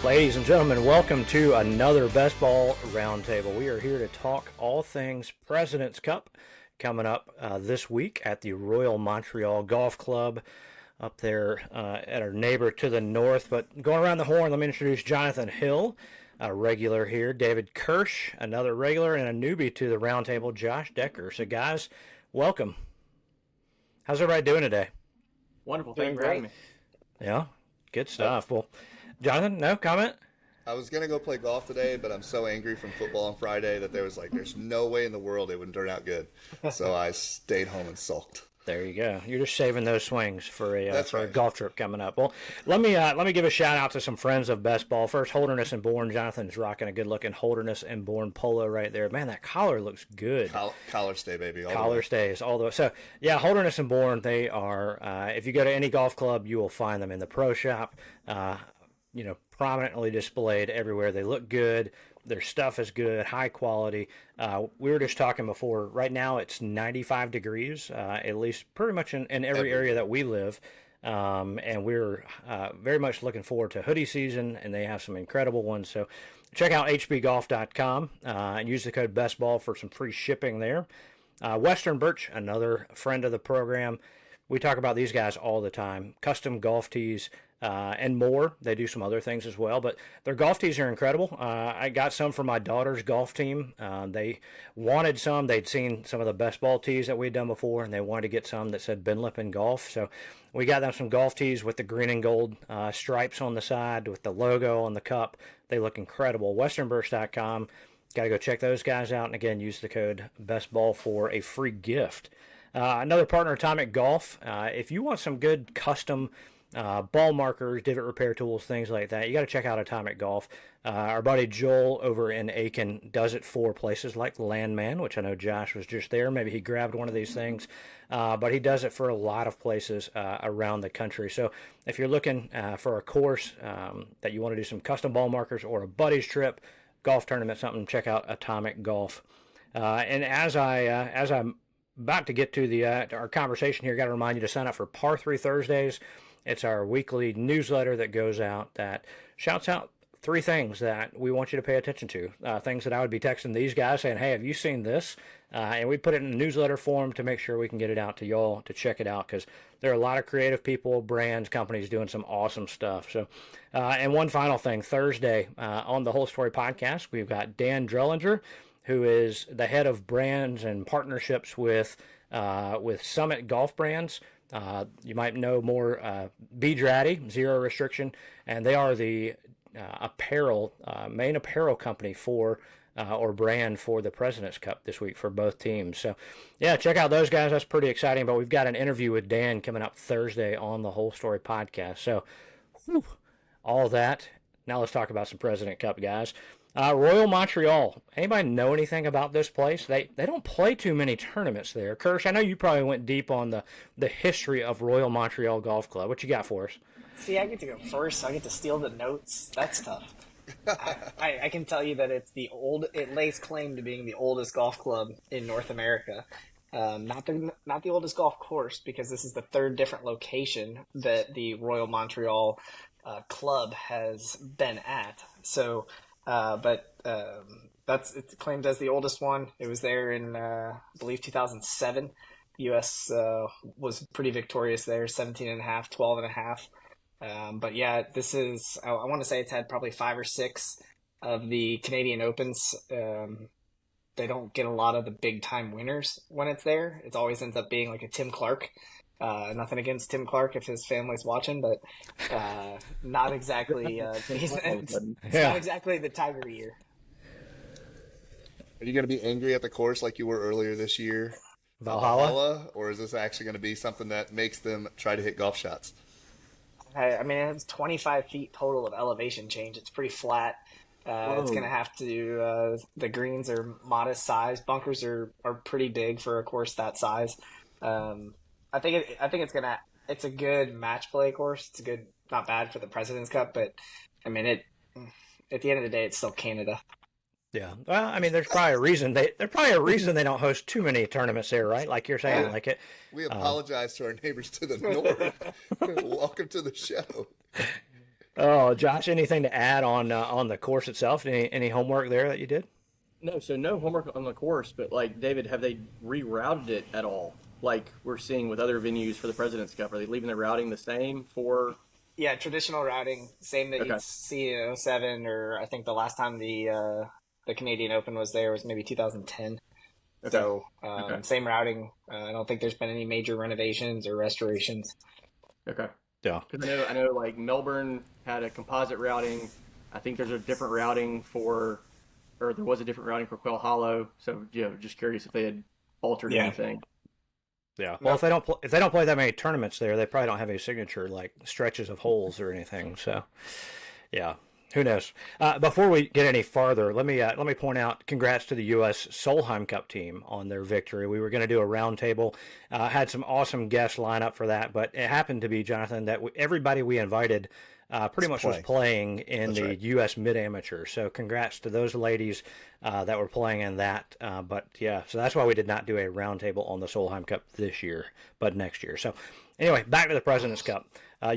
Ladies and gentlemen, welcome to another BestBall Roundtable. We are here to talk all things President's Cup coming up this week at the Royal Montreal Golf Club up there at our neighbor to the north. But going around the horn, let me introduce Jonathan Hill, a regular here, David Kirsch, another regular, and a newbie to the roundtable, Josh Decker. So guys, welcome. How's everybody doing today? Wonderful. Thank you for having me. Yeah, good stuff. Well, Jonathan, no comment? I was going to go play golf today, but I'm so angry from football on Friday that there's no way in the world it wouldn't turn out good. So I stayed home and sulked. There you go. You're just saving those swings for a Right. a golf trip coming up. Well, let me give a shout out to some friends of Best Ball. First, Holderness and Bourne. Jonathan's rocking a good looking Holderness and Bourne polo right there. Man, that collar looks good. Collar stay, baby. Collar stays all the way. So yeah, Holderness and Bourne. They are. If you go to any golf club, you will find them in the pro shop. Prominently displayed everywhere. They look good. Their stuff is good, high quality. We were just talking before. Right now, it's 95 degrees, at least pretty much in every area that we live. And we're very much looking forward to hoodie season, and they have some incredible ones. So check out hbgolf.com and use the code BESTBALL for some free shipping there. Western Birch, another friend of the program. We talk about these guys all the time. Custom golf tees. And more. They do some other things as well, but their golf tees are incredible. I got some for my daughter's golf team. They wanted some. They'd seen some of the best ball tees that we'd done before, and they wanted to get some that said Ben Lippen Golf. So we got them some golf tees with the green and gold stripes on the side with the logo on the cup. They look incredible. WesternBurst.com. Got to go check those guys out. And again, use the code BESTBALL for a free gift. Another partner, Atomic Golf. If you want some good custom ball markers, divot repair tools, things like that, you got to check out Atomic Golf. Our buddy Joel over in Aiken does it for places like Landman, which I know Josh was just there. Maybe he grabbed one of these things, but he does it for a lot of places around the country. So if you're looking for a course that you want to do some custom ball markers or a buddies trip, golf tournament, something, check out Atomic Golf. And as I'm about to get to our conversation here, got to remind you to sign up for Par 3 Thursdays. It's our weekly newsletter that goes out that shouts out 3 things that we want you to pay attention to. Things that I would be texting these guys saying, hey, have you seen this? And we put it in a newsletter form to make sure we can get it out to y'all to check it out, because there are a lot of creative people, brands, companies doing some awesome stuff. So, and one final thing, Thursday on the Whole Story podcast, we've got Dan Drellinger, who is the head of brands and partnerships with Summit Golf Brands. You might know more B-Draddy, Zero Restriction, and they are the main apparel company for or brand for the President's Cup this week for both teams. So, yeah, check out those guys. That's pretty exciting. But we've got an interview with Dan coming up Thursday on the Whole Story podcast. So, all that. Now let's talk about some President Cup, guys. Royal Montreal. Anybody know anything about this place? They don't play too many tournaments there. Kirsch, I know you probably went deep on the history of Royal Montreal Golf Club. What you got for us? See, I get to go first. I get to steal the notes. That's tough. I can tell you that it lays claim to being the oldest golf club in North America. Not the oldest golf course, because this is the 3rd different location that the Royal Montreal Club has been at. So, it's claimed as the oldest one. It was there in, I believe, 2007. The U.S. was pretty victorious there, 17.5, 12.5. But yeah, this is, I want to say it's had probably 5 or 6 of the Canadian Opens. They don't get a lot of the big time winners when it's there. It always ends up being like a Tim Clark. Nothing against Tim Clark if his family's watching, but not exactly. It's not exactly the Tiger year. Are you going to be angry at the course like you were earlier this year, Valhalla? Or is this actually going to be something that makes them try to hit golf shots? I mean, it has 25 feet total of elevation change. It's pretty flat. It's going to have to. The greens are modest size. Bunkers are pretty big for a course that size. I think it's a good match play course. It's a good, not bad for the President's Cup, but I mean, at the end of the day, it's still Canada. Yeah. Well, I mean, there's probably a reason they don't host too many tournaments there, right? Like you're saying, like it. We apologize to our neighbors to the north. Welcome to the show. Oh, Josh, anything to add on the course itself? Any homework there that you did? No, so no homework on the course, but like David, have they rerouted it at all? Like we're seeing with other venues for the President's Cup, are they leaving the routing the same for? Yeah, traditional routing, same that Okay, you'd see in '07, or I think the last time the Canadian Open was there was maybe 2010. okay, So okay, same routing. I don't think there's been any major renovations or restorations. okay. Yeah. Because I know, like Melbourne had a composite routing. I think there's a different routing for, or there was a different routing for Quail Hollow. So, just curious if they had altered Yeah. anything. Yeah. Well, No. if they don't play that many tournaments there, they probably don't have any signature like stretches of holes or anything. So, yeah. Who knows? Before we get any farther, let me point out congrats to the U.S. Solheim Cup team on their victory. We were going to do a roundtable, had some awesome guests line up for that, but it happened to be, Jonathan, that everybody we invited pretty much was playing in That's the right. U.S. Mid Amateur. So congrats to those ladies that were playing in that. But yeah, so that's why we did not do a roundtable on the Solheim Cup this year, but next year. So anyway, back to the President's Cup.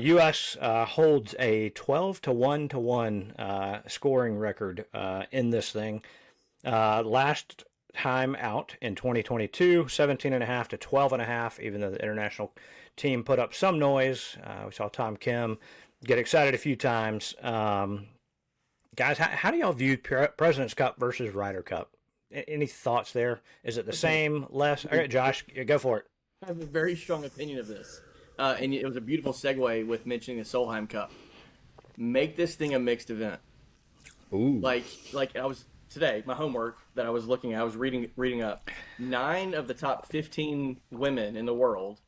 U.S. Holds a 12 to 1 to 1 scoring record in this thing. Last time out in 2022, 17.5 to 12.5, even though the international team put up some noise. We saw Tom Kim get excited a few times. Guys, how do y'all view President's Cup versus Ryder Cup? Any thoughts there? Is it the same, less? All right, Josh, go for it. I have a very strong opinion of this. And it was a beautiful segue with mentioning the Solheim Cup. Make this thing a mixed event. Ooh. Like I was today, my homework that I was looking at, I was reading up. 9 of the top 15 women in the world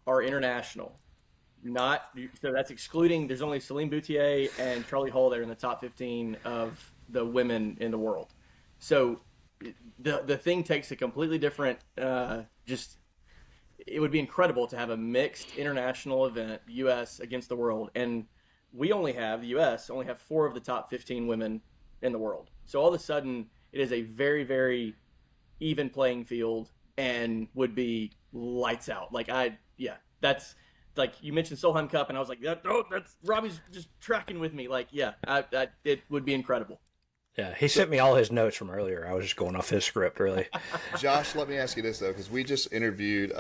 are international. Not so that's excluding. There's only Celine Boutier and Charlie Hull there in the top 15 of the women in the world. So the thing takes a completely different. Just it would be incredible to have a mixed international event, U.S. against the world, and the U.S. only have 4 of the top 15 women in the world. So all of a sudden, it is a very, very even playing field and would be lights out. Yeah, that's like you mentioned Solheim Cup, and I was like, that's Robbie's just tracking with me. Like, yeah, it would be incredible. Yeah, he sent me all his notes from earlier. I was just going off his script, really. Josh, let me ask you this though, because we just interviewed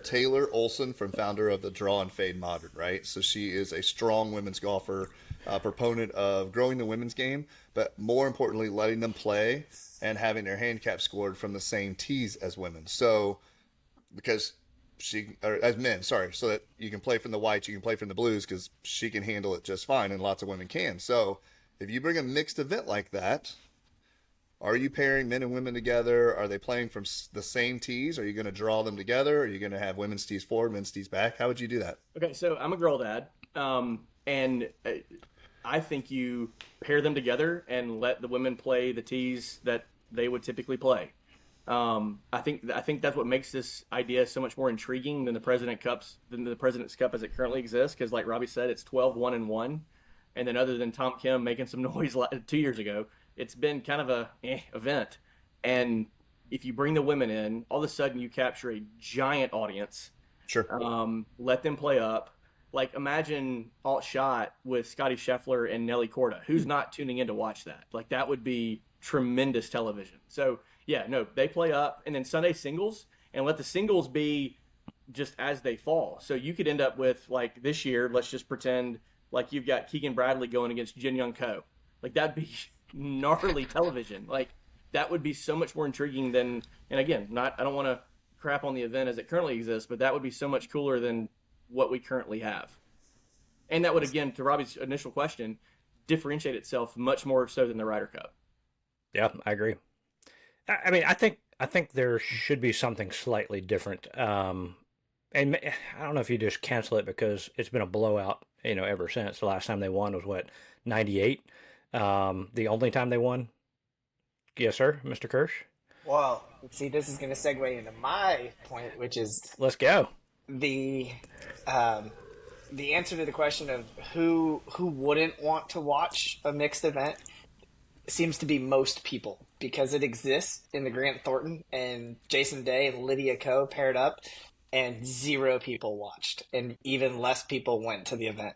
Taylor Olson, founder of the Draw and Fade Modern, right? So she is a strong women's golfer, proponent of growing the women's game, but more importantly, letting them play and having their handicap scored from the same tees as women. So because or as men, sorry, so that you can play from the whites, you can play from the blues, because she can handle it just fine, and lots of women can. So if you bring a mixed event like that, are you pairing men and women together? Are they playing from the same tees? Are you going to draw them together? Are you going to have women's tees forward, men's tees back? How would you do that? Okay, so I'm a girl dad, and I think you pair them together and let the women play the tees that they would typically play. I think that's what makes this idea so much more intriguing than the President's Cup as it currently exists. Because, like Robbie said, it's 12, 1 and 1, and then other than Tom Kim making some noise 2 years ago, it's been kind of a event. And if you bring the women in, all of a sudden you capture a giant audience. Sure. Let them play up. Like imagine Alt Shot with Scotty Scheffler and Nelly Korda. Who's not tuning in to watch that? Like that would be tremendous television. So yeah, no, they play up, and then Sunday singles, and let the singles be just as they fall. So you could end up with like this year. Let's just pretend like you've got Keegan Bradley going against Jin Young Ko. Like that'd be gnarly television. Like that would be so much more intriguing than. And again, I don't want to crap on the event as it currently exists, but that would be so much cooler than what we currently have. And that would, again, to Robbie's initial question, differentiate itself much more so than the Ryder Cup. Yeah, I agree. I mean, I think there should be something slightly different. And I don't know if you just cancel it because it's been a blowout, ever since. The last time they won was what, 98? The only time they won. Yes, sir, Mr. Kirsch. Well, see, this is going to segue into my point, which is Let's go. the answer to the question of who wouldn't want to watch a mixed event seems to be most people, because it exists in the Grant Thornton, and Jason Day and Lydia Ko paired up, and 0 people watched, and even less people went to the event.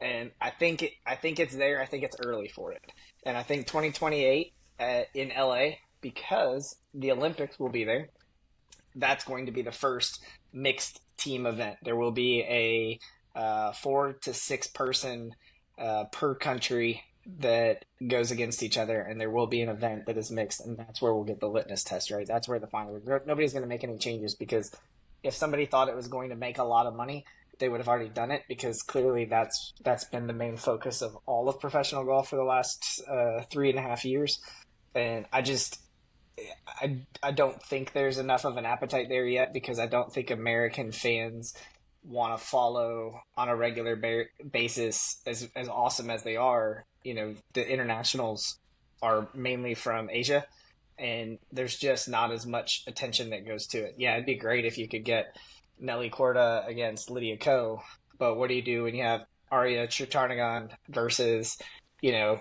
and I think it's there. I think it's early for it, and I think 2028 in LA, because the Olympics will be there. That's going to be the first mixed team event. There will be a 4 to 6 person per country that goes against each other, and there will be an event that is mixed, and that's where we'll get the litmus test, right? That's where the final. Nobody's going to make any changes, because if somebody thought it was going to make a lot of money, they would have already done it, because clearly that's been the main focus of all of professional golf for the last 3.5 years, and I don't think there's enough of an appetite there yet, because I don't think American fans want to follow on a regular basis, as awesome as they are. You know, the internationals are mainly from Asia, and there's just not as much attention that goes to it. Yeah, it'd be great if you could get Nelly Korda against Lydia Ko, but what do you do when you have Arya Chirtarnagan versus, you know,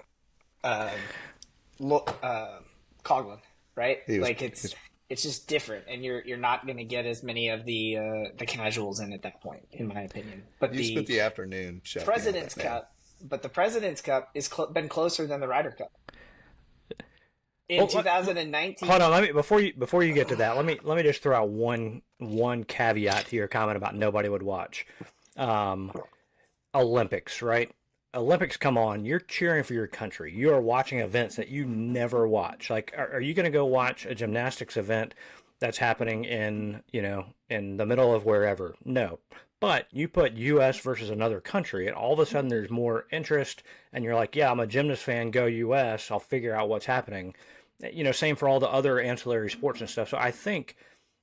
Coughlin, right? It's just different, and you're not going to get as many of the casuals in at that point, in my opinion. But you spent the afternoon shouting President's Cup, but the President's Cup is been closer than the Ryder Cup. In 2019. Hold on, let me before you get to that, let me just throw out one caveat to your comment about nobody would watch. Olympics, right? Olympics come on, you're cheering for your country. You are watching events that you never watch. Like, are you going to go watch a gymnastics event that's happening in the middle of wherever? No. But you put U.S. versus another country, and all of a sudden there's more interest, and you're like, yeah, I'm a gymnast fan, go U.S., I'll figure out what's happening. Same for all the other ancillary sports and stuff. So I think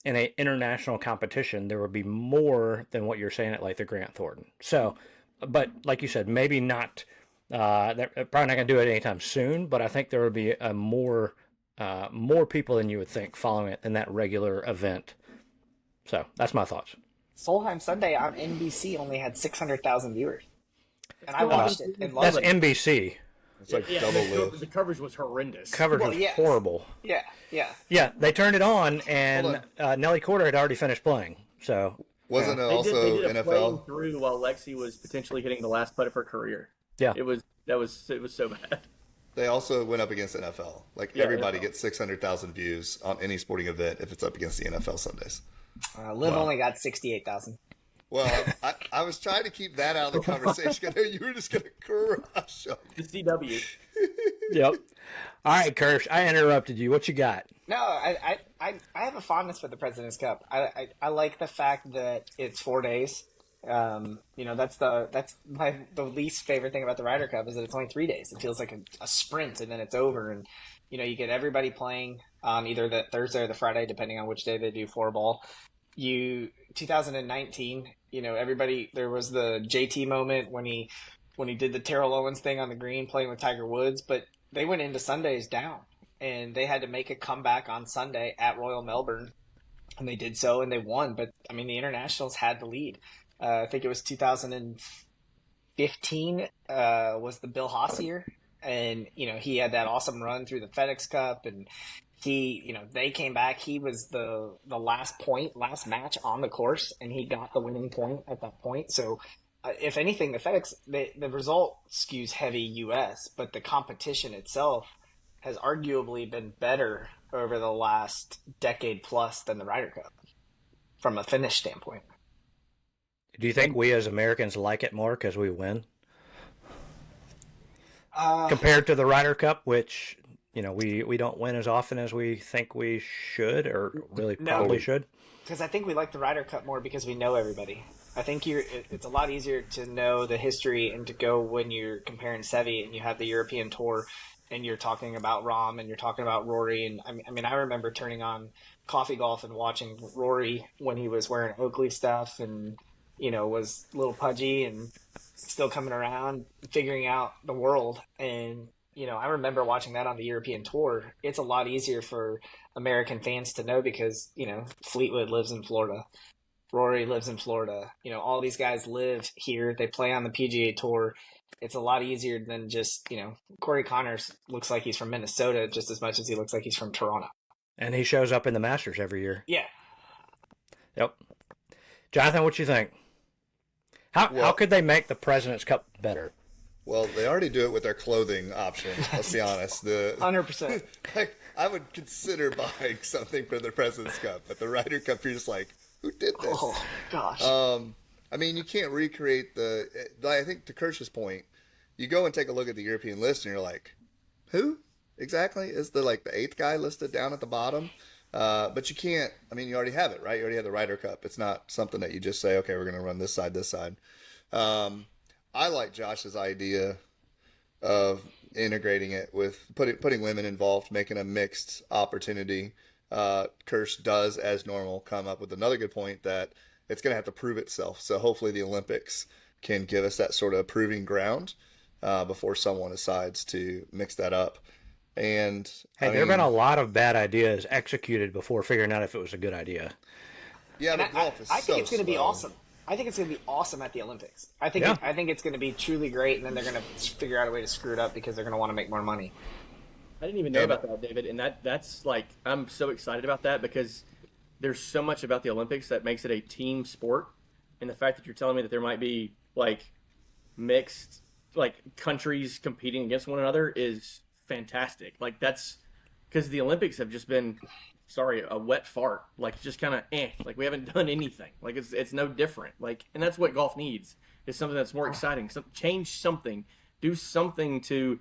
in an international competition, there would be more than what you're saying at like the Grant Thornton. So, but like you said, maybe not. They're probably not going to do it anytime soon. But I think there would be more people than you would think following it than that regular event. So that's my thoughts. Solheim Sunday on NBC only had 600,000 viewers, and I watched it and loved That's it. NBC. It's like double live. The coverage was horrendous. Coverage was horrible. Yeah. Yeah, they turned it on, and Nelly Korda had already finished playing. So wasn't it They also did a playing NFL? through while Lexi was potentially hitting the last putt of her career. Yeah, It was so bad. They also went up against NFL. Like everybody gets 600,000 views on any sporting event if it's up against the NFL Sundays. Liv only got 68,000. Well, I was trying to keep that out of the conversation. I know you were just going to crush them. The CW. Yep. All right, Kirsch, I interrupted you. What you got? No, I have a fondness for the President's Cup. I like the fact that it's 4 days. That's the least favorite thing about the Ryder Cup, is that it's only 3 days. It feels like a sprint, and then it's over. And you get everybody playing either the Thursday or the Friday, depending on which day they do four ball. 2019, everybody, there was the JT moment when he did the Terrell Owens thing on the green playing with Tiger Woods, but they went into Sundays down, and they had to make a comeback on Sunday at Royal Melbourne, and they did so, and they won. But I mean, the internationals had the lead. I think it was 2015 was the Bill Haas year, and he had that awesome run through the FedEx Cup, and they came back. He was the last match on the course, and he got the winning point at that point. So if anything, the result skews heavy U.S., but the competition itself has arguably been better over the last decade plus than the Ryder Cup from a finish standpoint. Do you think we as Americans like it more because we win? Compared to the Ryder Cup, which, we don't win as often as we think we should, or really probably should? Because I think we like the Ryder Cup more because we know everybody. I think it's a lot easier to know the history and to go when you're comparing Seve and you have the European Tour and you're talking about Rahm and you're talking about Rory. And I mean, I remember turning on Coffee Golf and watching Rory when he was wearing Oakley stuff and, was a little pudgy and still coming around, figuring out the world. And, I remember watching that on the European Tour. It's a lot easier for American fans to know because, Fleetwood lives in Florida. Rory lives in Florida. All these guys live here. They play on the PGA Tour. It's a lot easier than just, Corey Connors looks like he's from Minnesota just as much as he looks like he's from Toronto. And he shows up in the Masters every year. Yeah. Yep. Jonathan, what you think? How could they make the President's Cup better? Well, they already do it with their clothing option. Let's be honest. 100%. Like, I would consider buying something for the President's Cup, but the Ryder Cup, you're just like, who did this? Oh gosh. I mean, you can't recreate I think to Kirsch's point, you go and take a look at the European list, and you're like, who exactly is the 8th guy listed down at the bottom? But you can't. I mean, you already have it, right? You already have the Ryder Cup. It's not something that you just say, okay, we're going to run this side, this side. I like Josh's idea of integrating it with putting women involved, making a mixed opportunity. Kirsch does, as normal, come up with another good point that it's going to have to prove itself. So hopefully the Olympics can give us that sort of proving ground before someone decides to mix that up. And hey, there have been a lot of bad ideas executed before figuring out if it was a good idea. Yeah, but golf is I think so it's going to be slow. awesome. I think it's going to be awesome at the Olympics. I think it's going to be truly great, and then they're going to figure out a way to screw it up because they're going to want to make more money. I didn't even know about that, David, and that's like I'm so excited about that because there's so much about the Olympics that makes it a team sport, and the fact that you're telling me that there might be mixed countries competing against one another is fantastic. Like that's because the Olympics have just been a wet fart, just kind of we haven't done anything. It's no different. And that's what golf needs is something that's more exciting. Change something, do something to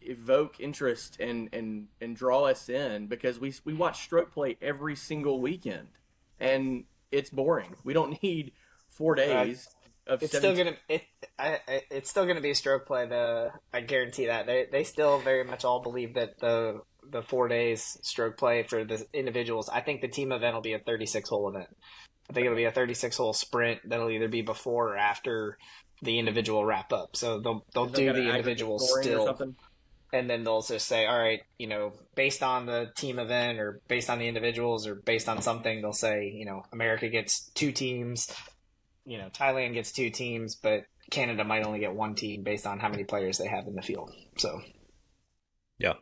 evoke interest and draw us in because we watch stroke play every single weekend and it's boring. We don't need 4 days of it's still gonna be stroke play though. I guarantee that they still very much all believe that the 4 days stroke play for the individuals. I think the team event will be a 36-hole event. I think it'll be a 36-hole sprint that'll either be before or after the individual wrap up. So they'll do the individuals still, and then they'll just say, all right, based on the team event or based on the individuals or based on something, they'll say, America gets 2 teams, Thailand gets 2 teams, but Canada might only get 1 team based on how many players they have in the field. So, yeah.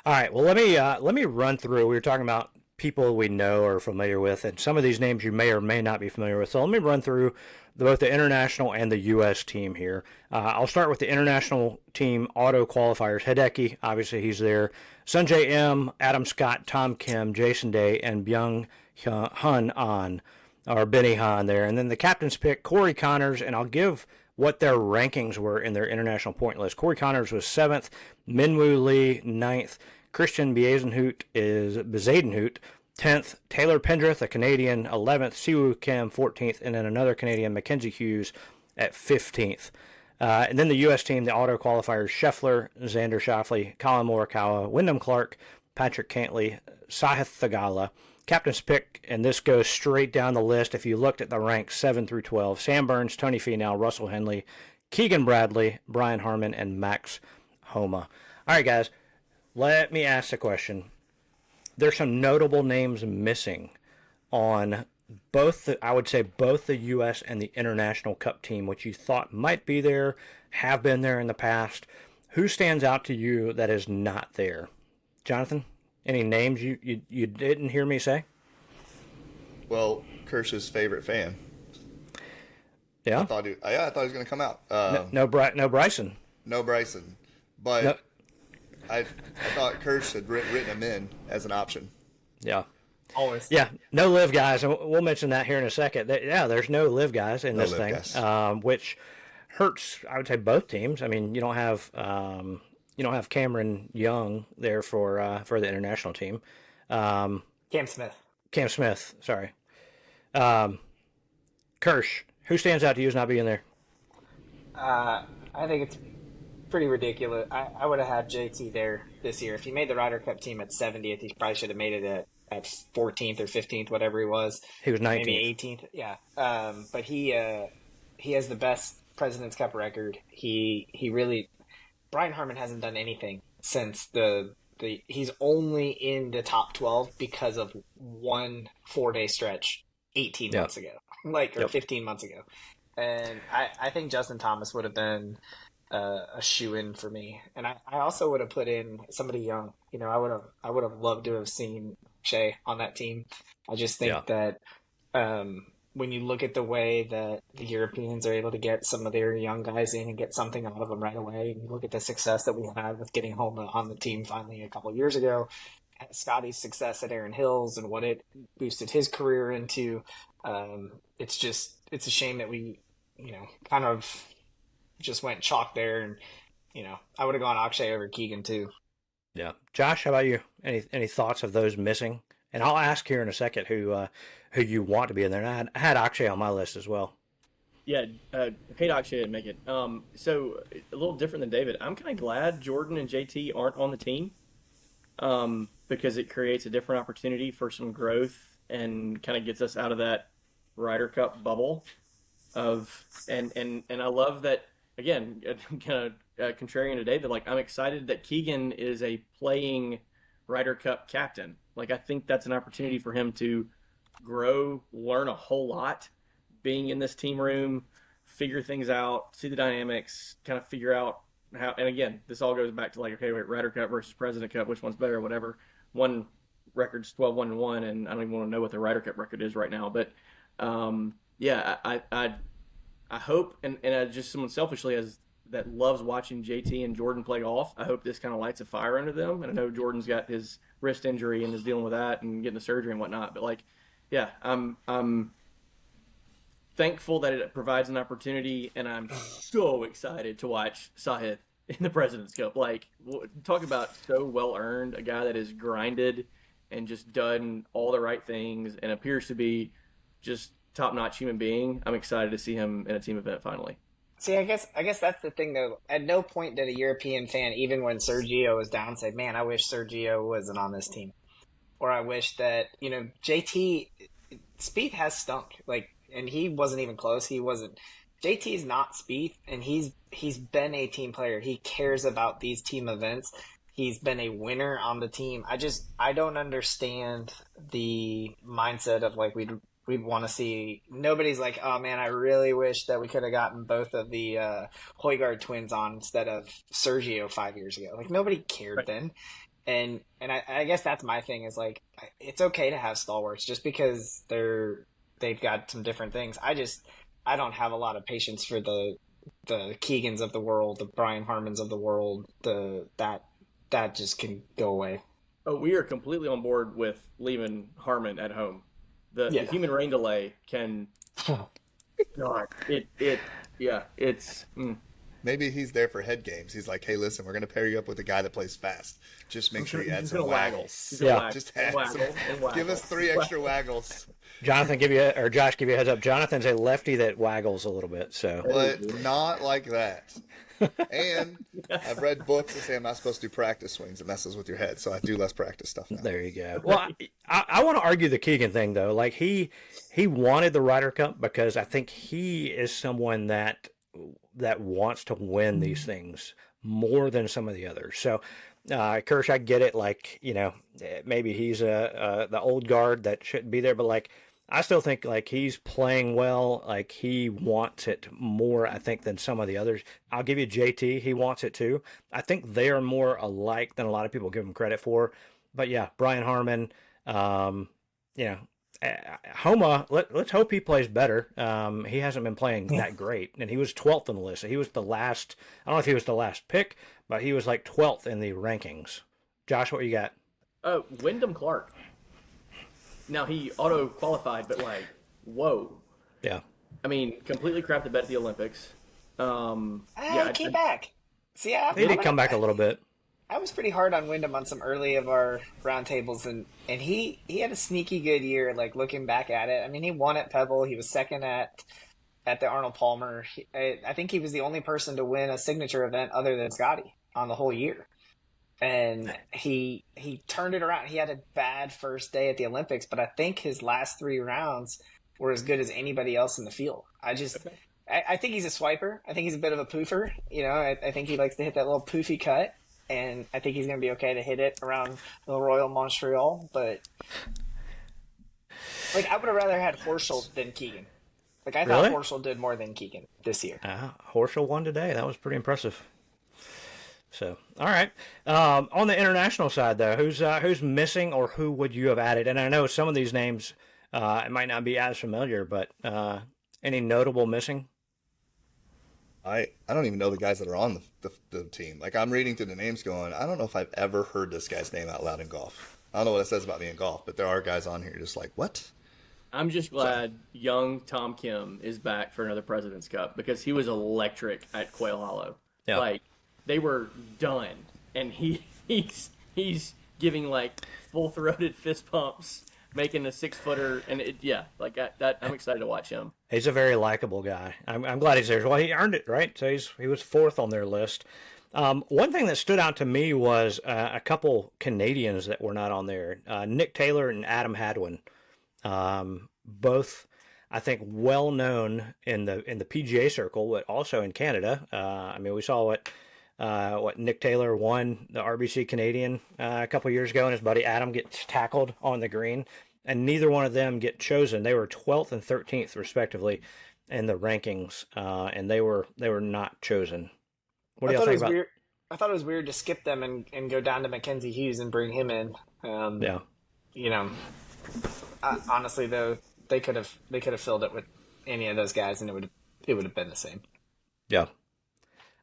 All right. Well, let me run through. We were talking about people we know or are familiar with, and some of these names you may or may not be familiar with. So let me run through both the international and the U.S. team here. I'll start with the international team auto qualifiers. Hideki, obviously he's there. Sunjae M, Adam Scott, Tom Kim, Jason Day, and Byung Hun An, or Benny Han there. And then the captain's pick, Corey Connors, and I'll give what their rankings were in their international point list. Corey Connors was 7th, Minwoo Lee 9th, Christian Bezadenhout 10th, Taylor Pendrith, a Canadian, 11th, Siwoo Kim 14th, and then another Canadian, Mackenzie Hughes, at 15th. And then the U.S. team, the auto qualifiers, Scheffler, Xander Schauffele, Colin Morikawa, Wyndham Clark, Patrick Cantley, Sahith Theegala. Captain's pick, and this goes straight down the list. If you looked at the ranks 7 through 12, Sam Burns, Tony Finau, Russell Henley, Keegan Bradley, Brian Harmon, and Max Homa. All right, guys, let me ask a question. There's some notable names missing on both the U.S. and the International Cup team, which you thought might be there, have been there in the past. Who stands out to you that is not there? Jonathan? Any names you didn't hear me say? Well, Kirsch's favorite fan. Yeah, I thought he was going to come out. No Bryson. No Bryson, but No. I thought Kirsch had written him in as an option. Yeah. always. Yeah, no live guys, and we'll mention that here in a second. There's no live guys in this live thing, guys. Which hurts. I would say both teams. I mean, you don't have Cameron Young there for the international team. Cam Smith. Cam Smith, sorry. Kirsch, who stands out to you as not being there? I think it's pretty ridiculous. I would have had JT there this year. If he made the Ryder Cup team at 70th, he probably should have made it at 14th or 15th, whatever he was. He was 19th. Maybe 18th, yeah. But he has the best President's Cup record. He really – Brian Harmon hasn't done anything since he's only in the top 12 because of one 4-day stretch 18 months ago, or 15 months ago. And I think Justin Thomas would have been a shoe-in for me. And I also would have put in somebody young. I would have loved to have seen Shea on that team. I just think that when you look at the way that the Europeans are able to get some of their young guys in and get something out of them right away, and you look at the success that we had with getting home on the team finally a couple of years ago, Scotty's success at Aaron Hills and what it boosted his career into, it's a shame that we, kind of just went chalk there. And, I would have gone Akshay over Keegan too. Yeah. Josh, how about you? Any thoughts of those missing? And I'll ask here in a second who you want to be in there. And I had Akshay on my list as well. Yeah, Kate Akshay didn't make it. So a little different than David. I'm kind of glad Jordan and JT aren't on the team, because it creates a different opportunity for some growth and kind of gets us out of that Ryder Cup bubble and I love that, again, kind of contrarian to David, like I'm excited that Keegan is a playing Ryder Cup captain. Like I think that's an opportunity for him to grow, learn a whole lot, being in this team room, figure things out, see the dynamics, kind of figure out how. And again, this all goes back to like, okay, wait, Ryder Cup versus President Cup, which one's better, or whatever. One record's 12-1-1, and I don't even want to know what the Ryder Cup record is right now. But yeah, I hope, and just someone selfishly that loves watching JT and Jordan play golf, I hope this kind of lights a fire under them. And I know Jordan's got his wrist injury and is dealing with that and getting the surgery and whatnot. But like, yeah, I'm thankful that it provides an opportunity, and I'm so excited to watch Sahith in the President's Cup. Like, talk about so well earned, a guy that has grinded and just done all the right things and appears to be just top-notch human being. I'm excited to see him in a team event finally. See, I guess that's the thing though. At no point did a European fan, even when Sergio was down, say, "Man, I wish Sergio wasn't on this team," or "I wish that JT Spieth has stunk." Like, and he wasn't even close. He wasn't. JT's not Spieth, and he's been a team player. He cares about these team events. He's been a winner on the team. I don't understand the mindset of like we'd want to see. Nobody's like, oh man, I really wish that we could have gotten both of the Højgaard twins on instead of Sergio 5 years ago. Like nobody cared Right. then. And I guess that's my thing is like, it's okay to have stalwarts just because they've got some different things. I don't have a lot of patience for the Keegans of the world, the Brian Harmons of the world, that just can go away. Oh, we are completely on board with leaving Harmon at home. The human rain delay can, God, it's. Maybe he's there for head games. He's like, hey, listen, we're going to pair you up with a guy that plays fast. Just make sure you add some waggles. Yeah. Just add some, give us 3 extra waggles. Josh, give you a heads up. Jonathan's a lefty that waggles a little bit, so. But not like that. And I've read books that say I'm not supposed to do practice swings. It messes with your head, so I do less practice stuff now. There you go. Well, I want to argue the Keegan thing though. Like he wanted the Ryder Cup because I think he is someone that wants to win these things more than some of the others. So, Kirsch, I get it. Like maybe he's the old guard that shouldn't be there, but like I still think like he's playing well. Like he wants it more, I think, than some of the others. I'll give you JT. He wants it too. I think they are more alike than a lot of people give him credit for. But yeah, Brian Harmon, Homa, let's hope he plays better. He hasn't been playing that great, and he was 12th on the list. He was the last. I don't know if he was the last pick, but he was like 12th in the rankings. Josh, what you got? Oh, Wyndham Clark. Now he auto qualified, but like, whoa. Yeah. I mean, completely crapped the bet at the Olympics. He came back. See, He did come back a little bit. I was pretty hard on Wyndham on some early of our roundtables, and he had a sneaky good year. Like looking back at it, I mean, he won at Pebble. He was second at the Arnold Palmer. I think he was the only person to win a signature event other than Scotty on the whole year. And he turned it around. He had a bad first day at the Olympics, but I think his last 3 rounds were as good as anybody else in the field. I think he's a swiper. I think he's a bit of a poofer. I think he likes to hit that little poofy cut, and I think he's going to be okay to hit it around the Royal Montreal. But like, I would have rather had Horschel than Keegan. Like, I thought Horschel did more than Keegan this year. Horschel won today. That was pretty impressive. So, all right. On the international side, though, who's missing, or who would you have added? And I know some of these names it might not be as familiar, but any notable missing? I don't even know the guys that are on the team. Like I'm reading through the names going, I don't know if I've ever heard this guy's name out loud in golf. I don't know what it says about me in golf, but there are guys on here just like, what? I'm just glad young Tom Kim is back for another President's Cup because he was electric at Quail Hollow. Yeah. Like they were done, and he's giving like full throated fist pumps, making a 6-footer, and like that. I'm excited to watch him. He's a very likable guy. I'm glad he's there. Well, he earned it, right? So he was fourth on their list. One thing that stood out to me was a couple Canadians that were not on there. Nick Taylor and Adam Hadwin. Both, I think, well known in the PGA circle, but also in Canada. I mean, we saw what Nick Taylor won the RBC Canadian a couple years ago, and his buddy Adam gets tackled on the green, and neither one of them get chosen. They were 12th and 13th respectively in the rankings, and they were not chosen. What do y'all think about? I thought it was weird to skip them and go down to Mackenzie Hughes and bring him in. Yeah. You know, honestly though, they could have filled it with any of those guys, and it would have been the same. Yeah.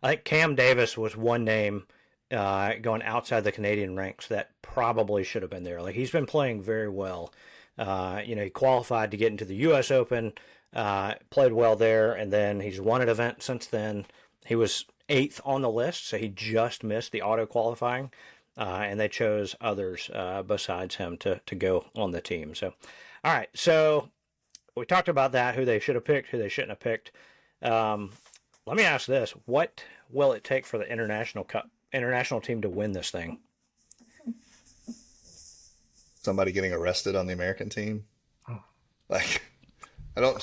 I think Cam Davis was one name going outside the Canadian ranks that probably should have been there. Like he's been playing very well. He qualified to get into the U.S. Open, played well there, and then he's won an event since then. He was 8th on the list, so he just missed the auto qualifying, and they chose others besides him to go on the team. So, all right, so we talked about that, who they should have picked, who they shouldn't have picked. Let me ask this: what will it take for the international team to win this thing? Somebody getting arrested on the American team. Like, I mean,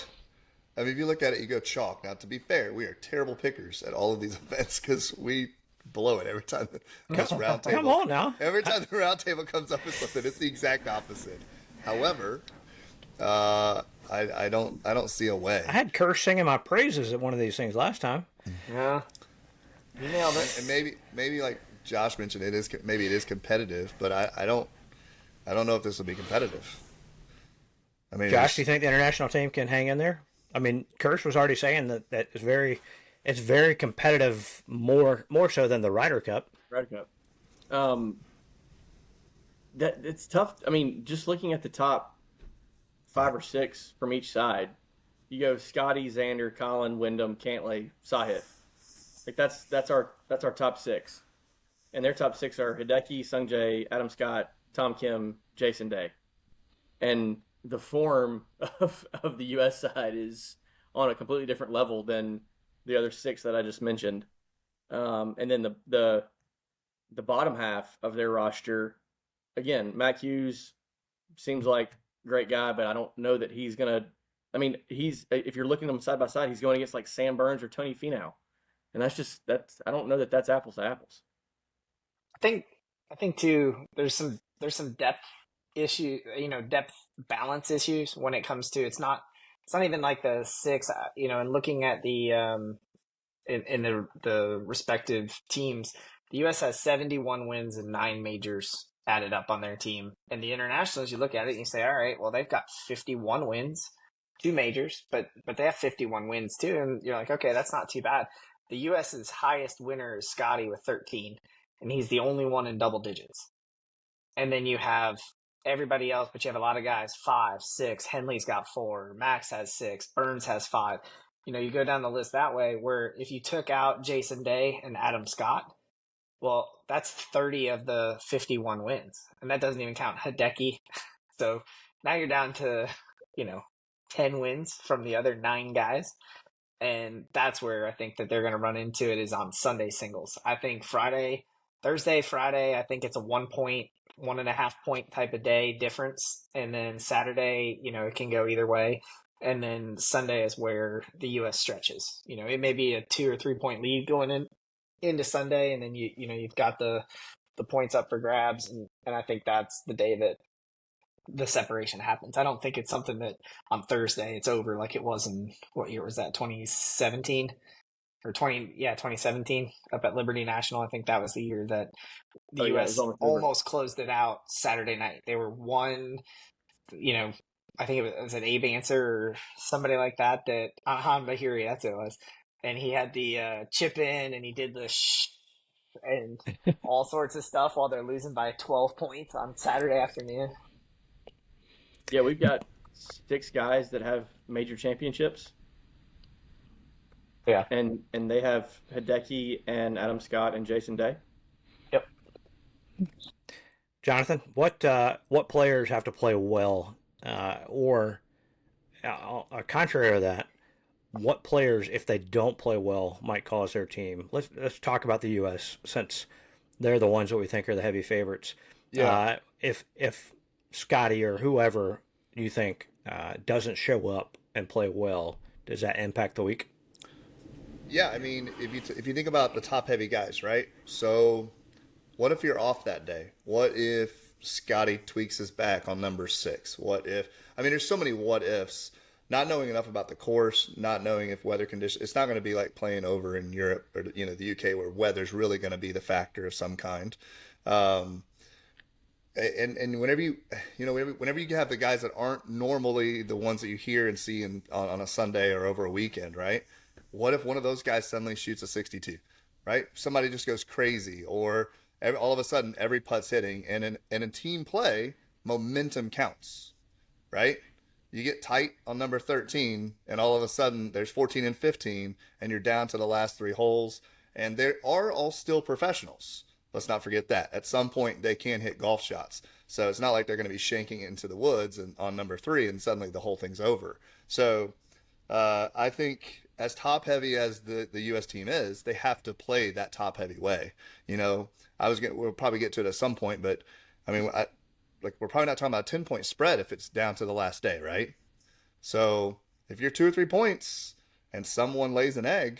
if you look at it, you go chalk. Now, to be fair, we are terrible pickers at all of these events because we blow it every time this roundtable. Come on now. Every time the roundtable comes up with something, it's the exact opposite. However, I don't see a way. I had Kirsch singing my praises at one of these things last time. Yeah, you nailed it. And maybe like Josh mentioned, it is competitive, but I don't know if this will be competitive. I mean, Josh, do you think the international team can hang in there? I mean, Kirsch was already saying that it's very competitive, more so than the Ryder Cup. Ryder Cup. That it's tough. I mean, just looking at the top 5 or 6 from each side, you go Scotty, Xander, Colin, Wyndham, Cantlay, Sahith. Like that's our top 6, and their top 6 are Hideki, Sungjae, Adam Scott, Tom Kim, Jason Day, and the form of the U.S. side is on a completely different level than the other 6 that I just mentioned. And then the bottom half of their roster, again, Matt Hughes seems like a great guy, but I don't know that he's gonna. I mean, if you're looking at them side by side, he's going against like Sam Burns or Tony Finau, and that's I don't know that that's apples to apples. I think too. There's some depth issue, depth balance issues when it comes to it's not even like the 6, and looking at the in the respective teams, the US has 71 wins and 9 majors added up on their team, and the internationals, you look at it and you say, all right, well, they've got 51 wins, 2 majors, but they have 51 wins too, and you're like, okay, that's not too bad. The US's highest winner is Scotty with 13, and he's the only one in double digits. And then you have everybody else, but you have a lot of guys, 5, 6. Henley's got 4. Max has 6. Burns has 5. You go down the list that way, where if you took out Jason Day and Adam Scott, well, that's 30 of the 51 wins. And that doesn't even count Hideki. So now you're down to, 10 wins from the other 9 guys. And that's where I think that they're going to run into it is on Sunday singles. I think Thursday, Friday, I think it's a 1.5 point type of day difference. And then Saturday, it can go either way. And then Sunday is where the U.S. stretches. It may be a 2 or 3 point lead going into Sunday. And then you've got the points up for grabs. And I think that's the day that the separation happens. I don't think it's something that on Thursday it's over like it was in, what year was that, 2017? Or 2017 up at Liberty National. I think that was the year that the U.S. almost closed it out Saturday night. They were 1 I think it was an Abe Answer or somebody like that. Bahiri, that's what it was. And he had the chip in, and he did the and all sorts of stuff while they're losing by 12 points on Saturday afternoon. Yeah, we've got 6 guys that have major championships. Yeah. And they have Hideki and Adam Scott and Jason Day. Yep. Jonathan, what players have to play well, or contrary to that, what players, if they don't play well, might cause their team? Let's talk about the U.S. since they're the ones that we think are the heavy favorites. Yeah. If Scotty or whoever you think doesn't show up and play well, does that impact the week? Yeah, I mean, if you think about the top heavy guys, right? So, what if you're off that day? What if Scotty tweaks his back on number 6? What if? I mean, there's so many what ifs. Not knowing enough about the course, not knowing if weather conditions. It's not going to be like playing over in Europe or the UK where weather's really going to be the factor of some kind. And whenever you have the guys that aren't normally the ones that you hear and see on a Sunday or over a weekend, right? What if one of those guys suddenly shoots a 62, right? Somebody just goes crazy, or all of a sudden every putt's hitting. And in team play, momentum counts, right? You get tight on number 13, and all of a sudden there's 14 and 15, and you're down to the last 3 holes. And they are all still professionals. Let's not forget that. At some point, they can hit golf shots. So it's not like they're going to be shanking it into the woods on number 3, and suddenly the whole thing's over. So I think as top heavy as the U.S. team is, they have to play that top heavy way. We'll probably get to it at some point, but I mean, we're probably not talking about a 10-point spread if it's down to the last day, right? So if you're 2 or 3 points and someone lays an egg,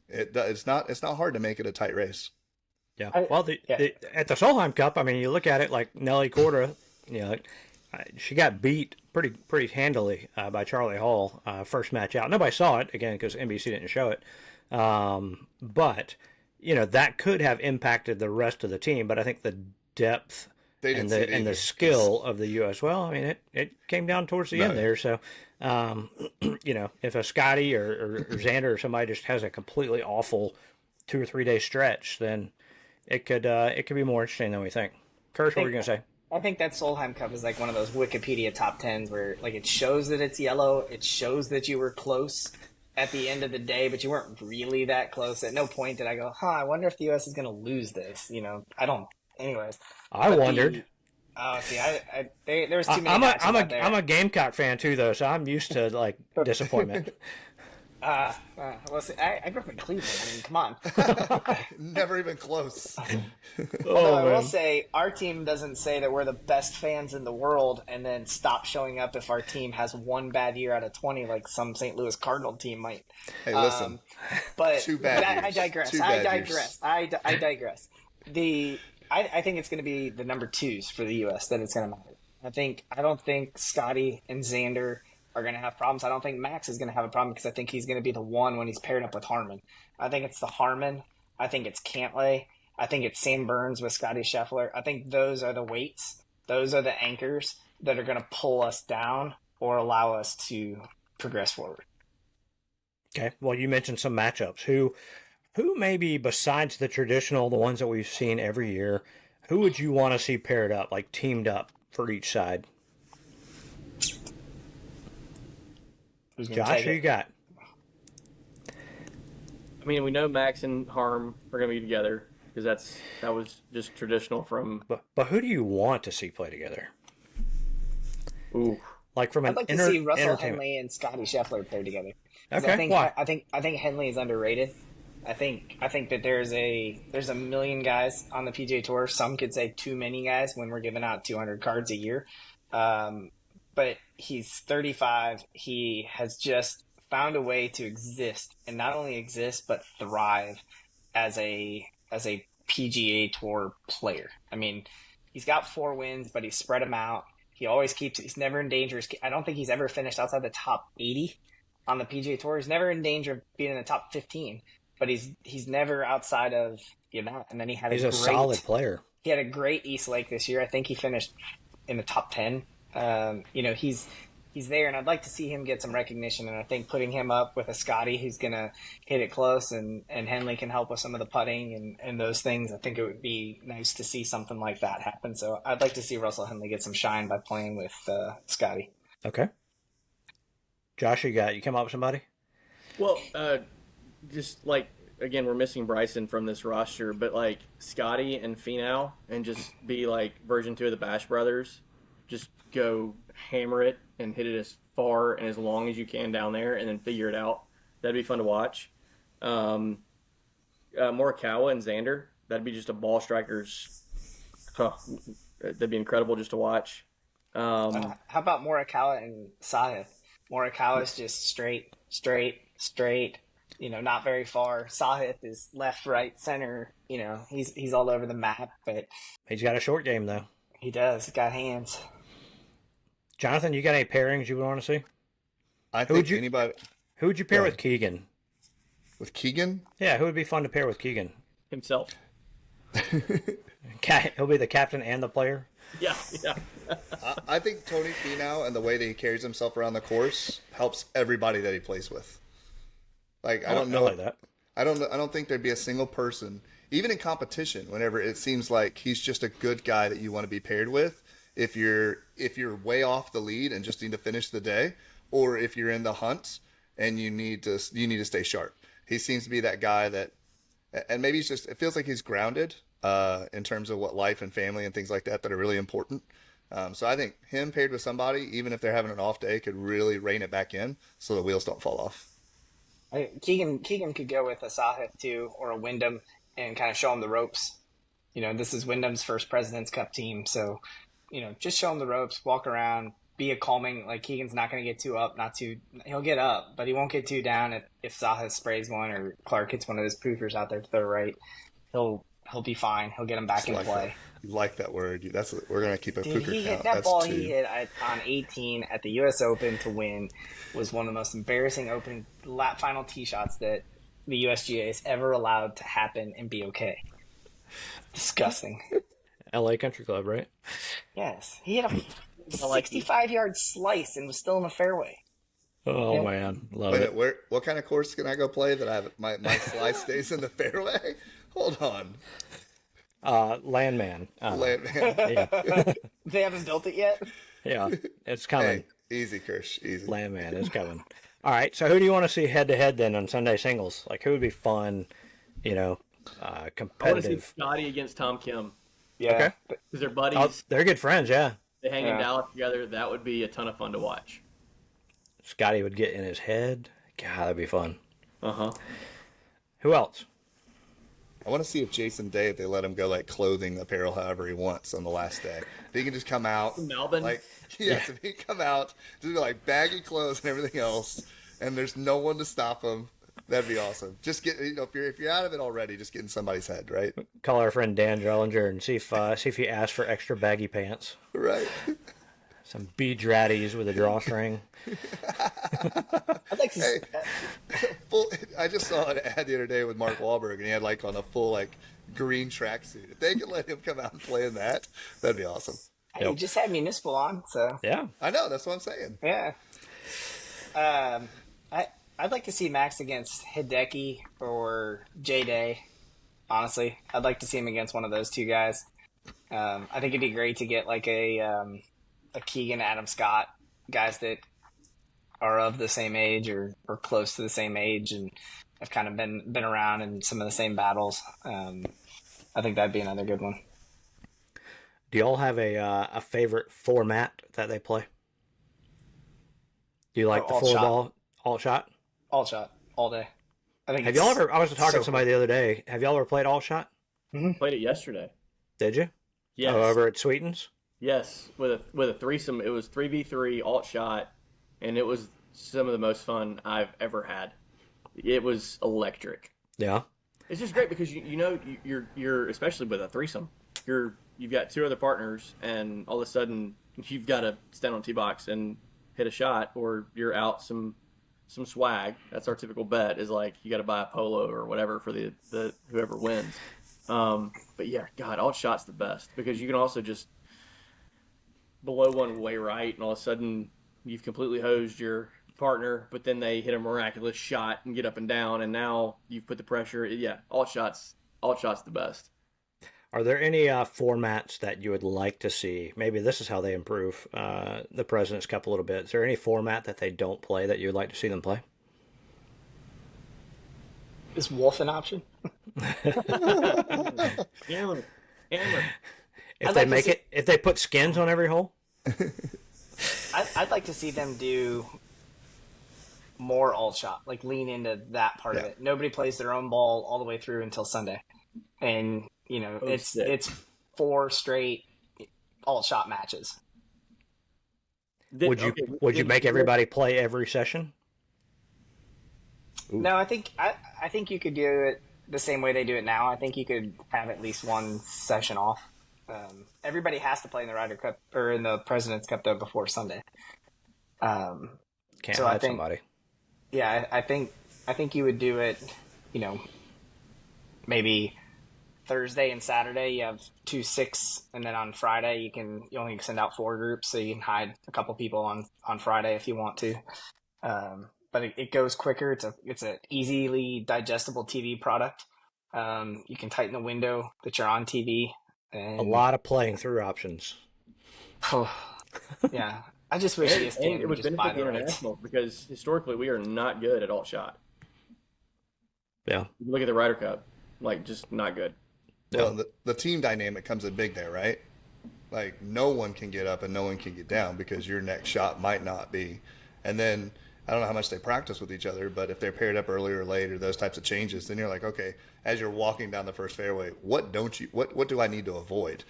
it's not hard to make it a tight race. Yeah. At the Solheim Cup, I mean, you look at it like Nelly Korda, she got beat pretty handily by Charlie Hall first match out. Nobody saw it again because NBC didn't show it, but that could have impacted the rest of the team. But I think the depth and the skill of the U.S. Well, I mean, it came down towards the end there. So, if a Scotty or Xander or somebody just has a completely awful 2 or 3 day stretch, then it could be more interesting than we think. Kirsch, what were you gonna say? I think that Solheim Cup is like one of those Wikipedia top 10s where like it shows that it's yellow, it shows that you were close at the end of the day, but you weren't really that close. At no point did I go, I wonder if the U.S. is going to lose this. I don't. Anyways, I wondered. There was too many matches out there. I'm a Gamecock fan too, though, so I'm used to like disappointment. See, I grew up in Cleveland. I mean, come on. Never even close. Although I will say, our team doesn't say that we're the best fans in the world and then stop showing up if our team has one bad year out of 20, like some St. Louis Cardinal team might. Hey, listen. But 2 bad years. I digress. 2 bad years. I digress. I think it's going to be the number 2s for the U.S. that it's going to matter. I don't think Scotty and Xander are going to have problems. I don't think Max is going to have a problem because I think he's going to be the one when he's paired up with Harmon. I think it's the Harmon. I think it's Cantlay. I think it's Sam Burns with Scotty Scheffler. I think those are the weights. Those are the anchors that are going to pull us down or allow us to progress forward. Okay. Well, you mentioned some matchups. Who maybe besides the traditional, the ones that we've seen every year, who would you want to see paired up, like teamed up for each side? Josh, who you got? I mean, we know Max and Harm are going to be together because that was just traditional from. But who do you want to see play together? Ooh, like from I'd like to see Russell Henley and Scotty Scheffler play together. Okay, why? I think Henley is underrated. I think that there's a million guys on the PGA Tour. Some could say too many guys when we're giving out 200 cards a year. But he's 35. He has just found a way to exist, and not only exist but thrive as a PGA Tour player. I mean, he's got 4 wins, but he's spread them out. He's never in danger. I don't think he's ever finished outside the top 80 on the PGA Tour. He's never in danger of being in the top 15, but he's never outside of that. And then he's a solid player. He had a great East Lake this year. I think he finished in the top 10. he's there, and I'd like to see him get some recognition. And I think putting him up with a Scotty who's going to hit it close, and Henley can help with some of the putting and those things, I think it would be nice to see something like that happen. So I'd like to see Russell Henley get some shine by playing with Scotty. Okay. Josh, you come up with somebody? Well, just like, again, we're missing Bryson from this roster, but like Scotty and Finau, and just be like version 2 of the Bash Brothers. Just go hammer it and hit it as far and as long as you can down there, and then figure it out. That'd be fun to watch. Morikawa and Xander, that'd be just a ball strikers. That'd be incredible just to watch. How about Morikawa and Sahith? Morikawa is just straight, not very far. Sahith is left, right, center. He's all over the map, but He's got a short game, though. he does. He's got hands. Jonathan, you got any pairings you would want to see? I think anybody Who would you pair with Keegan? with Keegan. Yeah, who would be fun to pair with Keegan? Himself. He'll be the captain and the player. Yeah. I think Tony Finau and the way that he carries himself around the course helps everybody that he plays with. Like I don't know like that. I don't think there'd be a single person, even in competition, whenever it seems like he's just a good guy that you want to be paired with. If you're way off the lead and just need to finish the day, or if you're in the hunt and you need to stay sharp. He seems to be that guy that, and maybe it feels like he's grounded in terms of what life and family and things like that are really important. So I think him paired with somebody, even if they're having an off day, could really rein it back in so the wheels don't fall off. Keegan could go with a Sahith too, or a Wyndham, and kind of show him the ropes. This is Wyndham's first President's Cup team, so just show him the ropes, walk around, be a calming. Like Keegan's not going to get too up, he'll get up, but he won't get too down. If Sahith sprays one or Clark hits one of his poofers out there to the right, he'll be fine. He'll get him back in play. You like that word? We're gonna keep a Dude, pooker he count. hit that That's ball 2. he hit on 18 at the U.S. Open to win was one of the most embarrassing opening lap final tee shots that the USGA has ever allowed to happen and be okay. Disgusting. LA Country Club, right? Yes, he hit a 65-yard slice and was still in the fairway. Oh, man. Love Wait, it. what kind of course can I go play that I have my slice stays in the fairway? Hold on. Landman. Landman. Yeah. They haven't built it yet? Yeah. It's coming. Hey, easy, Kirsch. Easy. Landman is coming. All right. So who do you want to see head-to-head then on Sunday singles? Like, who would be fun, I want to see competitive? Scotty against Tom Kim. Yeah. Okay. Because they're buddies. Oh, they're good friends, yeah. They hang in Yeah. Dallas together. That would be a ton of fun to watch. Scotty would get in his head. God, that'd be fun. Uh-huh. Who else? I want to see if Jason Day, if they let him go like clothing apparel however he wants on the last day. If he can just come out. Melbourne? If he can come out, just be like baggy clothes and everything else, and there's no one to stop him, that'd be awesome. Just get, if you're out of it already, just get in somebody's head, right? Call our friend Dan Drellinger and see if he asks for extra baggy pants. Right. Some bead ratties with a drawstring. I'd like to I just saw an ad the other day with Mark Wahlberg, and he had like on a full green tracksuit. If they could let him come out and play in that, that'd be awesome. He just had Municipal on, so Yeah. I know, that's what I'm saying. yeah. I'd like to see Max against Hideki or J Day. Honestly, I'd like to see him against one of those two guys. I think it'd be great to get like a Keegan, Adam Scott, guys that are of the same age or close to the same age and have kind of been around in some of the same battles. I think that'd be another good one. Do y'all have a favorite format that they play? Do you like the alt full shot. ball alt shot? All shot, all day. I think. Have y'all ever? I was talking so to somebody the other day. Have y'all ever played alt shot? Played it yesterday. Did you? Yes. Oh, over at Sweetens. Yes, with a threesome. It was 3v3 alt shot, and it was some of the most fun I've ever had. It was electric. Yeah. It's just great because you're especially with a threesome. You've got 2 other partners, and all of a sudden you've got to stand on tee box and hit a shot, or you're out some swag. That's our typical bet is like you got to buy a polo or whatever for the whoever wins. But yeah, God, alt shot's the best because you can also just below one way right, and all of a sudden you've completely hosed your partner, but then they hit a miraculous shot and get up and down, and now you've put the pressure. Yeah, alt shots the best. Are there any formats that you would like to see? Maybe this is how they improve the President's Cup a little bit. Is there any format that they don't play that you would like to see them play? Is Wolf an option? Hammer, hammer. If they put skins on every hole? I'd like to see them do more alt shot, like lean into that part of it. Nobody plays their own ball all the way through until Sunday, and it's 4 straight alt shot matches. Would you make everybody play every session? Ooh. No, I think you could do it the same way they do it now. I think you could have at least one session off. Everybody has to play in the Ryder Cup or in the President's Cup though before Sunday. Can't hide somebody. Yeah, I think you would do it. Maybe Thursday and Saturday you have 2 6, and then on Friday you only send out 4 groups, so you can hide a couple people on Friday if you want to. But it goes quicker. It's an easily digestible TV product. You can tighten the window that you're on TV. And... a lot of playing through options. Oh, yeah. I just wish ESPN it would just buy benefit the international because historically we are not good at alt shot. Yeah. You look at the Ryder Cup, just not good. Well, the team dynamic comes in big there, right? Like no one can get up and no one can get down because your next shot might not be. And then I don't know how much they practice with each other, but if they're paired up early or late or those types of changes, then you're like, okay, as you're walking down the first fairway, what do I need to avoid?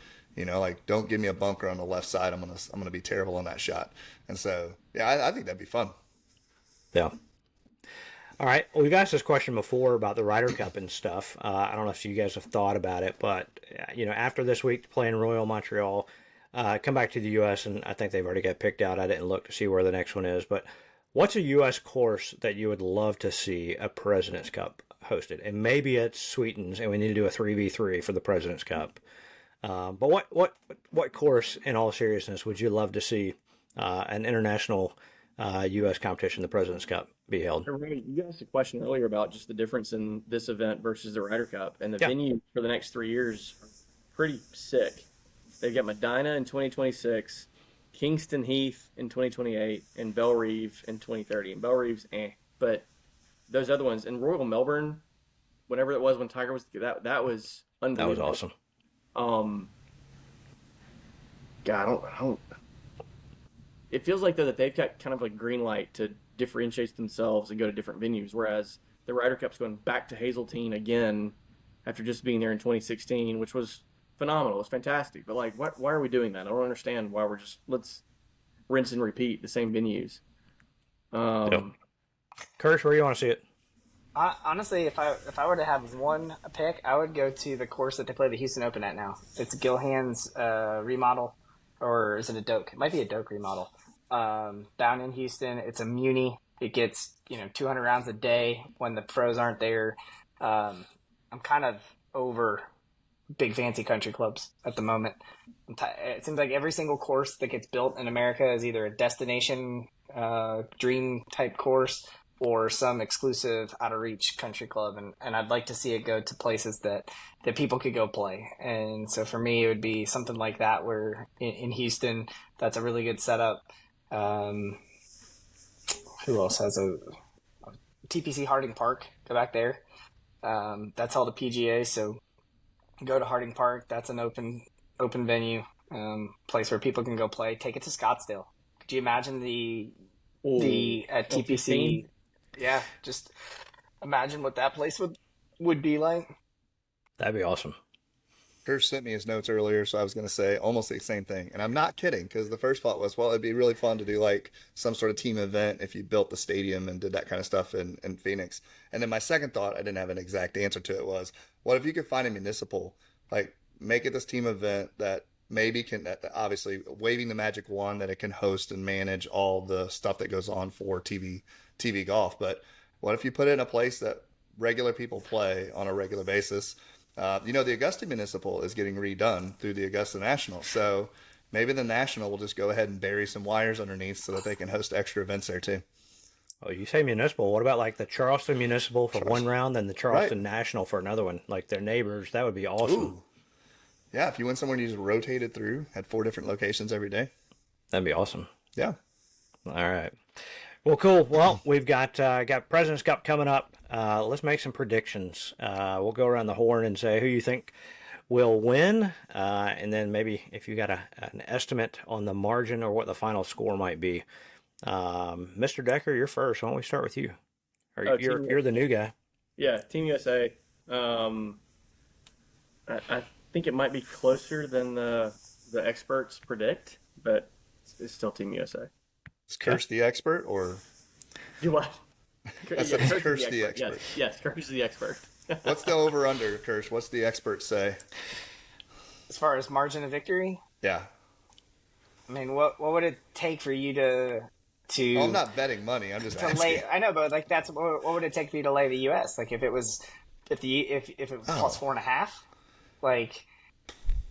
Don't give me a bunker on the left side. I'm gonna be terrible on that shot. And so, yeah, I think that'd be fun. Yeah. All right. Well, we've asked this question before about the Ryder Cup and stuff. I don't know if you guys have thought about it, but after this week playing Royal Montreal, come back to the U.S. and I think they've already got picked out. I didn't look to see where the next one is, but what's a U.S. course that you would love to see a President's Cup hosted? And maybe it's Sweetens, and we need to do a 3v3 for the President's Cup. But what course, in all seriousness, would you love to see an international U.S. competition, the President's Cup, be held? You asked a question earlier about just the difference in this event versus the Ryder Cup, and the venue for the next 3 years are pretty sick. They've got Medina in 2026. Kingston Heath in 2028 and Bellerive in 2030. And Bellerive's but those other ones and Royal Melbourne, whenever it was when Tiger was that was unbelievable. That was awesome. God, I don't. It feels like though that they've got kind of like green light to differentiate themselves and go to different venues, whereas the Ryder Cup's going back to Hazeltine again after just being there in 2016, which was phenomenal. It's fantastic. But why are we doing that? I don't understand why we're just let's rinse and repeat the same venues. Kirsch, where do you want to see it? Honestly, if I were to have one pick, I would go to the course that they play the Houston Open at now. It's Gilhan's remodel, or is it a Doak? It might be a Doak remodel. Down in Houston, it's a Muni. It gets 200 rounds a day when the pros aren't there. I'm kind of over big fancy country clubs at the moment. It seems like every single course that gets built in America is either a destination dream type course or some exclusive out of reach country club, and I'd like to see it go to places that people could go play. And so for me it would be something like that, where in Houston that's a really good setup. Who else has a TPC Harding Park? Go back there. That's held a PGA, so go to Harding Park. That's an open venue, place where people can go play. Take it to Scottsdale. Could you imagine the TPC? Yeah, just imagine what that place would be like. That'd be awesome. Kirsch sent me his notes earlier, so I was going to say almost the same thing. And I'm not kidding, because the first thought was, well, it'd be really fun to do some sort of team event if you built the stadium and did that kind of stuff in Phoenix. And then my second thought, I didn't have an exact answer to it, was, what if you could find a municipal, make it this team event that maybe can, obviously waving the magic wand, that it can host and manage all the stuff that goes on for TV golf. But what if you put it in a place that regular people play on a regular basis? The Augusta Municipal is getting redone through the Augusta National. So maybe the National will just go ahead and bury some wires underneath so that they can host extra events there too. Oh, you say municipal. What about like the Charleston Municipal for one round, then the Charleston National for another one? Like their neighbors, that would be awesome. Ooh. Yeah, if you went somewhere and you just rotated through, had 4 different locations every day. That'd be awesome. Yeah. All right. Well, cool. Well, we've got President's Cup coming up. Let's make some predictions. We'll go around the horn and say who you think will win, and then maybe if you got an estimate on the margin or what the final score might be. Mr. Decker, you're first. Why don't we start with you? You're the new guy. Yeah, Team USA. I think it might be closer than the experts predict, but it's still Team USA. Is Kirsch the expert, or? Do what? I said, is Kirsch the expert? Yes, Kirsch is the expert. What's the over-under, Kirsch? What's the experts say? As far as margin of victory, Yeah. I mean, what would it take for you to Well, I'm not betting money. I'm just asking. lay? I know, but like that's what would it take for you to lay the U.S. Like if it was if it was plus 4.5, like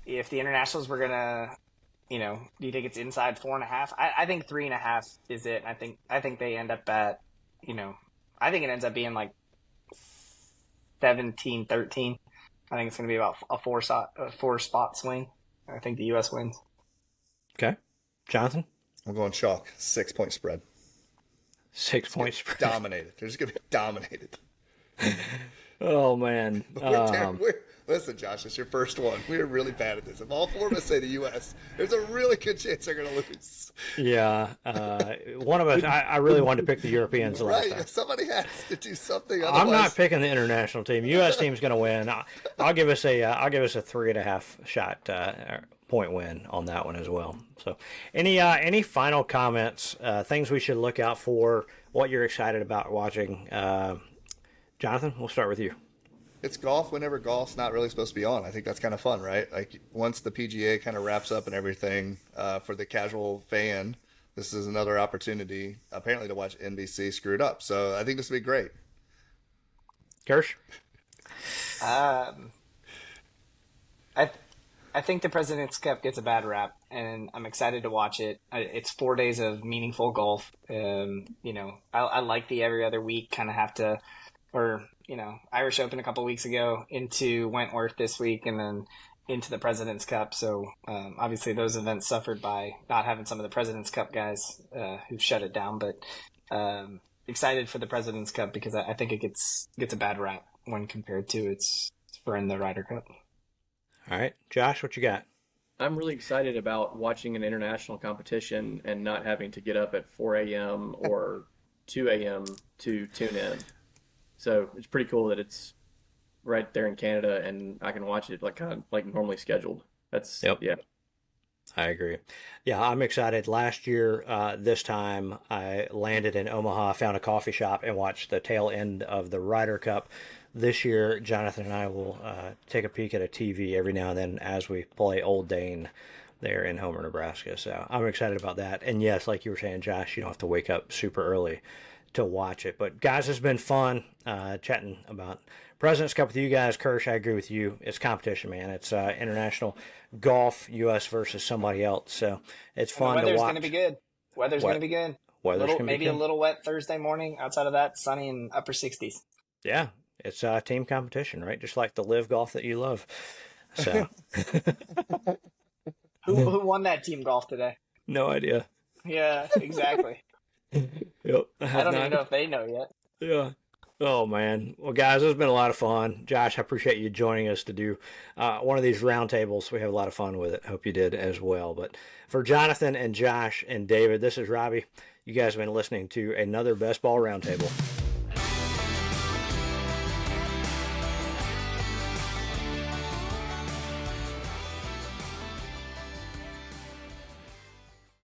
if the internationals were gonna, do you think it's inside 4.5? I think 3.5 is it. I think they end up at, I think it ends up being like 17-13. I think it's going to be about a four spot swing. I think the U.S. wins. Okay. Jonathan? I'm going chalk. 6-point spread. 6-point spread. Dominated. They're just going to be dominated. Oh, man. Listen, Josh, it's your first one. We're really bad at this. If all 4 of us say the U.S., there's a really good chance they're going to lose. Yeah. One of us, I really wanted to pick the Europeans the last time. Right. Somebody has to do something. I'm not picking the international team. U.S. team's going to win. I'll give us a 3.5 shot point win on that one as well. So, any final comments? Things we should look out for? What you're excited about watching? Jonathan, we'll start with you. It's golf whenever golf's not really supposed to be on. I think that's kind of fun, right? Like once the PGA kind of wraps up and everything, for the casual fan, this is another opportunity apparently to watch NBC screwed up. So I think this will be great. Kirsch? I think the President's Cup gets a bad rap, and I'm excited to watch it. It's 4 days of meaningful golf. I like the every other week kind of have to, or Irish Open a couple weeks ago, into Wentworth this week, and then into the President's Cup. So obviously those events suffered by not having some of the President's Cup guys who've shut it down. But excited for the President's Cup because I think it gets a bad rap when compared to its friend, the Ryder Cup. All right. Josh, what you got? I'm really excited about watching an international competition and not having to get up at 4 a.m. or 2 a.m. to tune in. So it's pretty cool that it's right there in Canada and I can watch it like normally scheduled. Yeah. I agree. Yeah, I'm excited. Last year, this time, I landed in Omaha, found a coffee shop, and watched the tail end of the Ryder Cup. This year, Jonathan and I will take a peek at a TV every now and then as we play Old Dane there in Homer, Nebraska. So I'm excited about that. And yes, like you were saying, Josh, you don't have to wake up super early to watch it. But guys, it's been fun chatting about President's Cup with you guys. Kirsch, I agree with you. It's competition, man. It's international golf, U.S. versus somebody else. So it's fun to watch. Weather's going to be good. Weather's going to be good. Maybe a little wet Thursday morning. Outside of that, sunny and upper 60s. Yeah, it's team competition, right? Just like the live golf that you love. So, who won that team golf today? No idea. Yeah, exactly. Yep. I don't even know if they know yet. Yeah. Oh, man. Well, guys, it's been a lot of fun. Josh, I appreciate you joining us to do one of these roundtables. We have a lot of fun with it. Hope you did as well. But for Jonathan and Josh and David, this is Robby. You guys have been listening to another BestBall Roundtable.